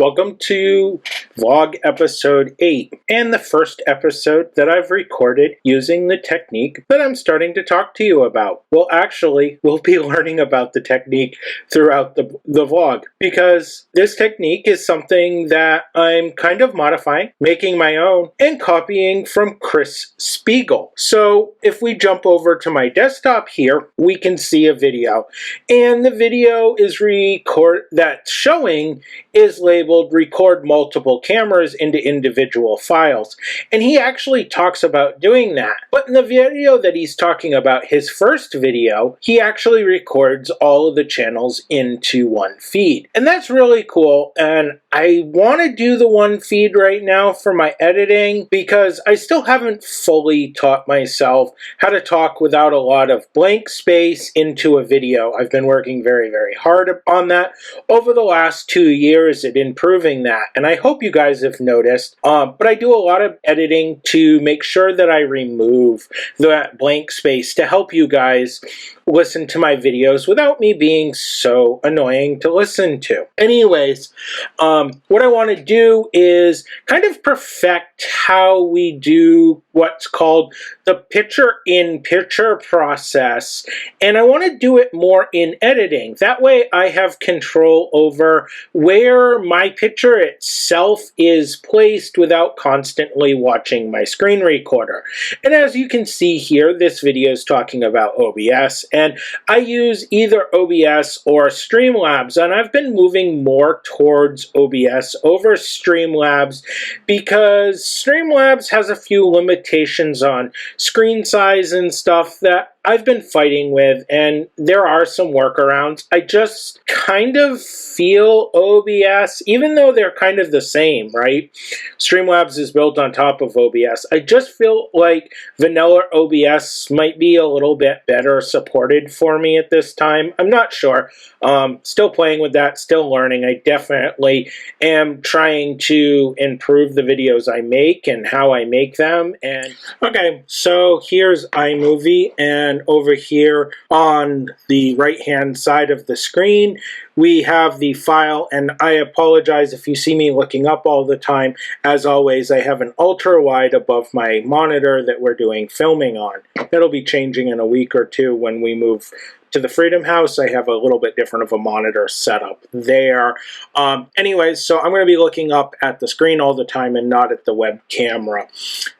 Welcome to Vlog Episode 8, and the first episode that I've recorded using the technique that I'm starting to talk to you about. Well, actually, we'll be learning about the technique throughout the vlog, because this technique is something that I'm kind of modifying, making my own, and copying from Chris Spiegel. So if we jump over to my desktop here, we can see a video, and the video is that's showing is labeled record multiple cameras into individual files. And he actually talks about doing that. But in the video that he's talking about, his first video, he actually records all of the channels into one feed. And that's really cool. And I want to do the one feed right now for my editing because I still haven't fully taught myself how to talk without a lot of blank space into a video. I've been working very, very hard on that over the last 2 years at improving that, and I hope you guys have noticed, but I do a lot of editing to make sure that I remove that blank space to help you guys listen to my videos without me being so annoying to listen to. Anyways, what I want to do is kind of perfect how we do what's called the picture-in-picture process, and I want to do it more in editing. That way I have control over where my picture itself is placed without constantly watching my screen recorder. And as you can see here, this video is talking about OBS, and I use either OBS or Streamlabs, and I've been moving more towards OBS over Streamlabs because Streamlabs has a few limitations on screen size and stuff that I've been fighting with, and there are some workarounds. I just kind of feel OBS, even though they're kind of the same, right? Streamlabs is built on top of OBS. I just feel like vanilla OBS might be a little bit better supported for me at this time. I'm not sure. Still playing with that, still learning. I definitely am trying to improve the videos I make and how I make them. And okay, so here's iMovie, and over here on the right hand side of the screen we have the file, and I apologize if you see me looking up all the time. As always, I have an ultra wide above my monitor that we're doing filming on. That'll be changing in a week or two when we move to the Freedom House. I have a little bit different of a monitor setup there. Anyways, so I'm going to be looking up at the screen all the time and not at the web camera.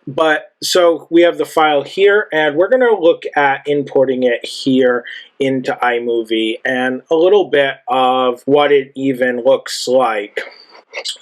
But so we have the file here, and we're going to look at importing it here into iMovie and a little bit of what it even looks like.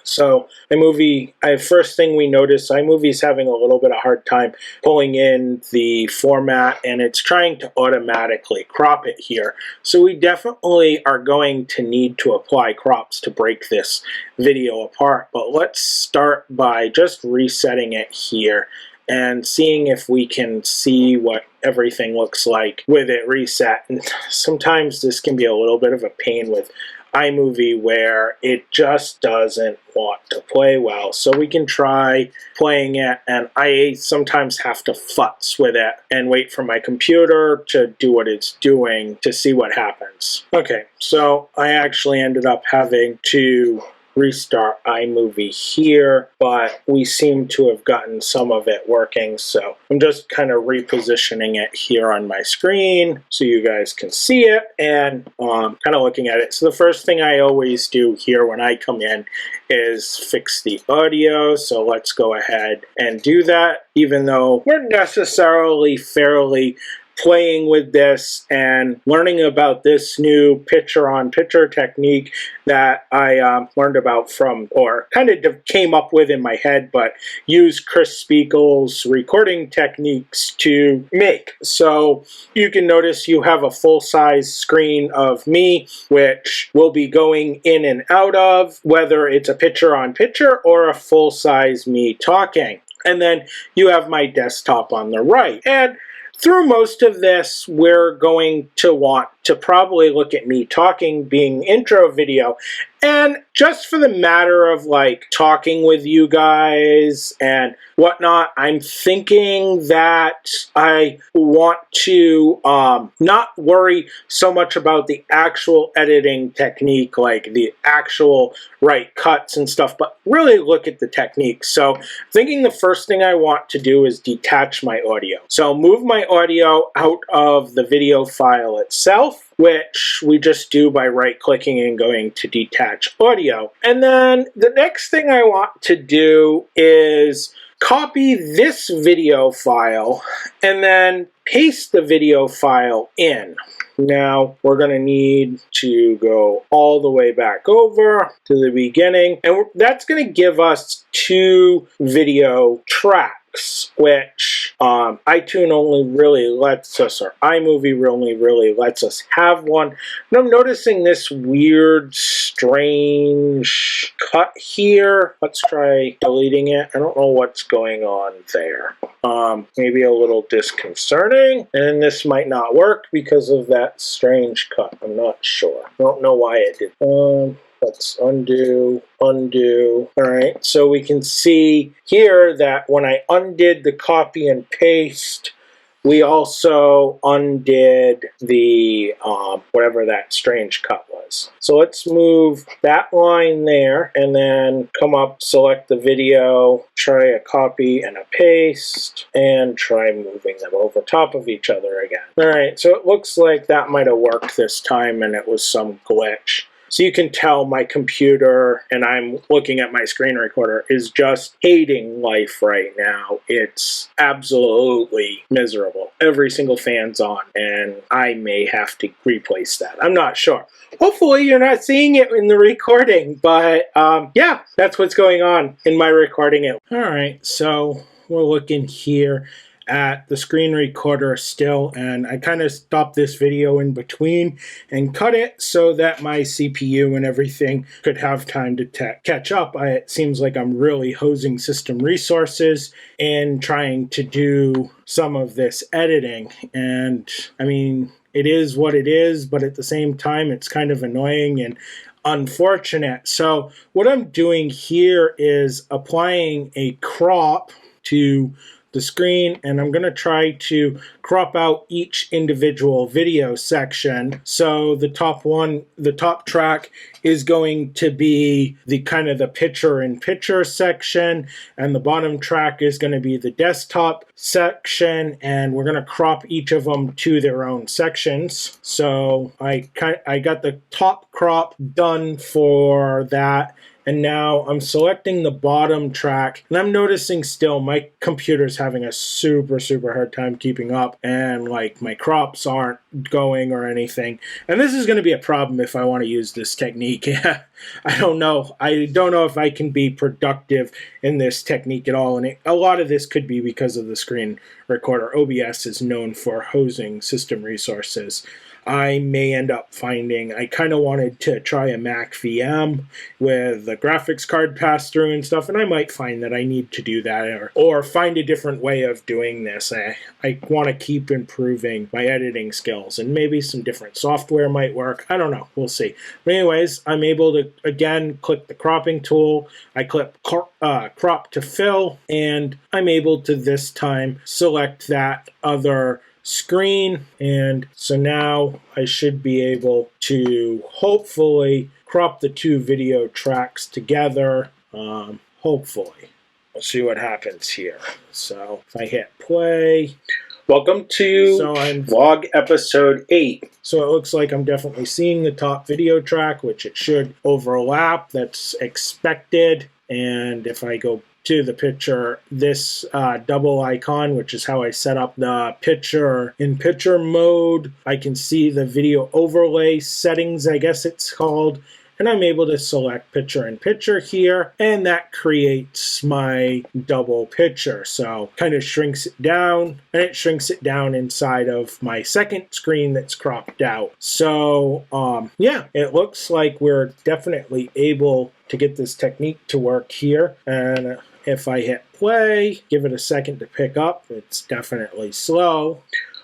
So iMovie, first thing we notice, iMovie is having a little bit of hard time pulling in the format, and it's trying to automatically crop it here. So we definitely are going to need to apply crops to break this video apart. But let's start by just resetting it here and seeing if we can see what everything looks like with it reset. And sometimes this can be a little bit of a pain with iMovie where it just doesn't want to play well. So we can try playing it, and I sometimes have to futz with it and wait for my computer to do what it's doing to see what happens. Okay, so I actually ended up having to restart iMovie here, but we seem to have gotten some of it working, so I'm just kind of repositioning it here on my screen so you guys can see it and kind of looking at it. So the first thing I always do here when I come in is fix the audio, so let's go ahead and do that, even though we're necessarily fairly playing with this and learning about this new picture-on-picture technique that I learned about from, or kind of came up with in my head, but used Chris Spiegel's recording techniques to make. So you can notice you have a full-size screen of me, which will be going in and out of, whether it's a picture-on-picture or a full-size me talking. And then you have my desktop on the right. And through most of this, we're going to want to probably look at me talking, being intro video. And just for the matter of like talking with you guys and whatnot, I'm thinking that I want to not worry so much about the actual editing technique, like the actual right cuts and stuff, but really look at the technique. So thinking the first thing I want to do is detach my audio. So move my audio out of the video file itself, which we just do by right-clicking and going to detach audio. And then the next thing I want to do is copy this video file and then paste the video file in. Now we're going to need to go all the way back over to the beginning, and that's going to give us 2 video tracks, which iTunes only really lets us, or iMovie only really lets us have one. And I'm noticing this weird, strange cut here. Let's try deleting it. I don't know what's going on there. Maybe a little disconcerting, and this might not work because of that strange cut. I'm not sure. I don't know why it did. Let's undo. All right, so we can see here that when I undid the copy and paste, we also undid the whatever that strange cut was. So let's move that line there and then come up, select the video, try a copy and a paste, and try moving them over top of each other again. All right, so it looks like that might have worked this time and it was some glitch. So you can tell my computer, and I'm looking at my screen recorder, is just hating life right now. It's absolutely miserable. Every single fan's on, and I may have to replace that. I'm not sure. Hopefully you're not seeing it in the recording, but yeah, that's what's going on in my recording. All right, so we're looking here at the screen recorder still, and I kind of stopped this video in between and cut it so that my CPU and everything could have time to catch up. It seems like I'm really hosing system resources and trying to do some of this editing, and I mean, it is what it is, but at the same time it's kind of annoying and unfortunate. So what I'm doing here is applying a crop to the screen, and I'm going to try to crop out each individual video section. So the top track is going to be the kind of the picture-in-picture section, and the bottom track is going to be the desktop section, and we're going to crop each of them to their own sections. So I got the top crop done for that. And now I'm selecting the bottom track, and I'm noticing still my computer's having a super hard time keeping up, and like my crops aren't going or anything. And this is going to be a problem if I want to use this technique. I don't know if I can be productive in this technique at all, and a lot of this could be because of the screen recorder. OBS is known for hosing system resources. I may end up finding, I kind of wanted to try a Mac VM with the graphics card pass-through and stuff, and I might find that I need to do that or find a different way of doing this. I want to keep improving my editing skills, and maybe some different software might work. I don't know. We'll see. But anyways, I'm able to, again, click the cropping tool. I click crop to fill, and I'm able to this time select that other screen, and so now I should be able to hopefully crop the 2 video tracks together. Hopefully. We'll see what happens here. So if I hit play. Welcome to Vlog episode 8. So it looks like I'm definitely seeing the top video track, which it should overlap. That's expected. And if I go to the picture, this double icon, which is how I set up the picture-in-picture mode, I can see the video overlay settings, I guess it's called, and I'm able to select picture-in-picture here, and that creates my double picture. So kind of shrinks it down, and it shrinks it down inside of my second screen that's cropped out. So yeah, it looks like we're definitely able to get this technique to work here. And if I hit play, give it a second to pick up, it's definitely slow.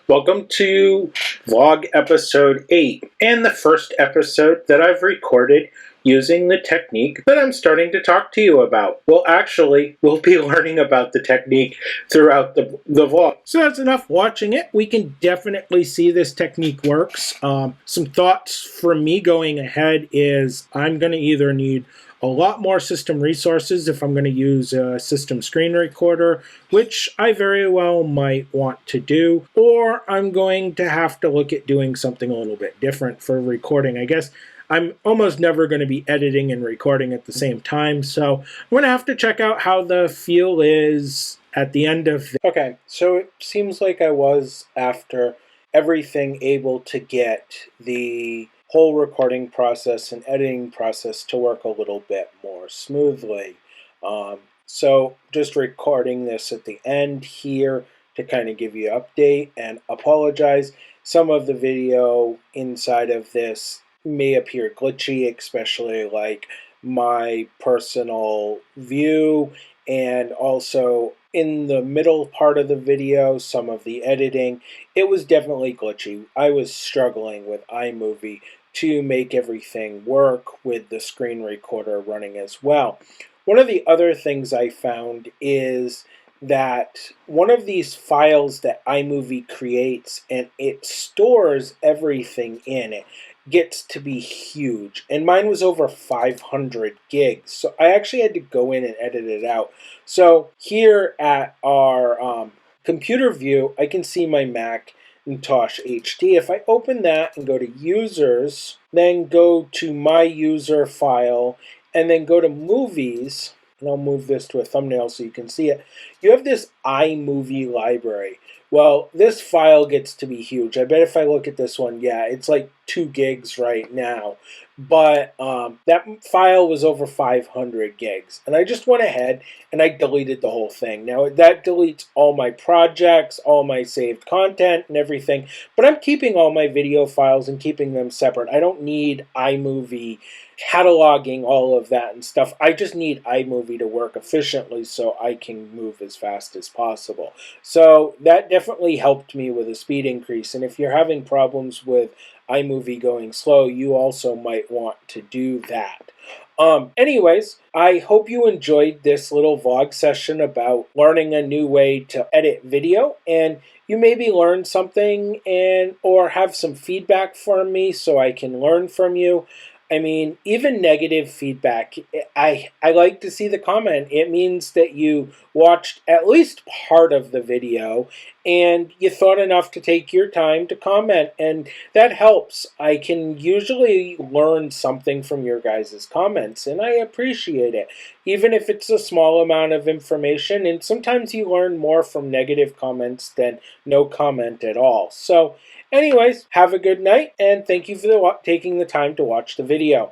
Welcome to Vlog Episode 8, and the first episode that I've recorded using the technique that I'm starting to talk to you about. Well, actually, we'll be learning about the technique throughout the vlog. So that's enough watching it. We can definitely see this technique works. Some thoughts from me going ahead is I'm going to either need a lot more system resources if I'm going to use a system screen recorder, which I very well might want to do, or I'm going to have to look at doing something a little bit different for recording. I guess I'm almost never going to be editing and recording at the same time, so I'm going to have to check out how the feel is at the end of Okay, so it seems like I was, after everything, able to get the whole recording process and editing process to work a little bit more smoothly. So just recording this at the end here to kind of give you an update and apologize. Some of the video inside of this may appear glitchy, especially like my personal view, and also in the middle part of the video, some of the editing. It was definitely glitchy. I was struggling with iMovie to make everything work with the screen recorder running as well. One of the other things I found is that one of these files that iMovie creates, and it stores everything in it, gets to be huge. And mine was over 500 gigs. So I actually had to go in and edit it out. So here at our computer view, I can see my Mac Macintosh HD. If I open that and go to users, then go to my user file, and then go to movies, and I'll move this to a thumbnail so you can see it, you have this iMovie library. Well, this file gets to be huge. I bet if I look at this one, yeah, it's like 2 gigs right now. But that file was over 500 gigs. And I just went ahead and I deleted the whole thing. Now, that deletes all my projects, all my saved content and everything. But I'm keeping all my video files and keeping them separate. I don't need iMovie cataloging all of that and stuff. I just need iMovie to work efficiently so I can move as fast as possible. So that definitely helped me with a speed increase. And if you're having problems with iMovie going slow, you also might want to do that. Anyways, I hope you enjoyed this little vlog session about learning a new way to edit video, and you maybe learned something and or have some feedback for me so I can learn from you. I mean, even negative feedback, I like to see the comment. It means that you watched at least part of the video and you thought enough to take your time to comment, and that helps. I can usually learn something from your guys' comments, and I appreciate it, even if it's a small amount of information, and sometimes you learn more from negative comments than no comment at all. So anyways, have a good night, and thank you for taking the time to watch the video.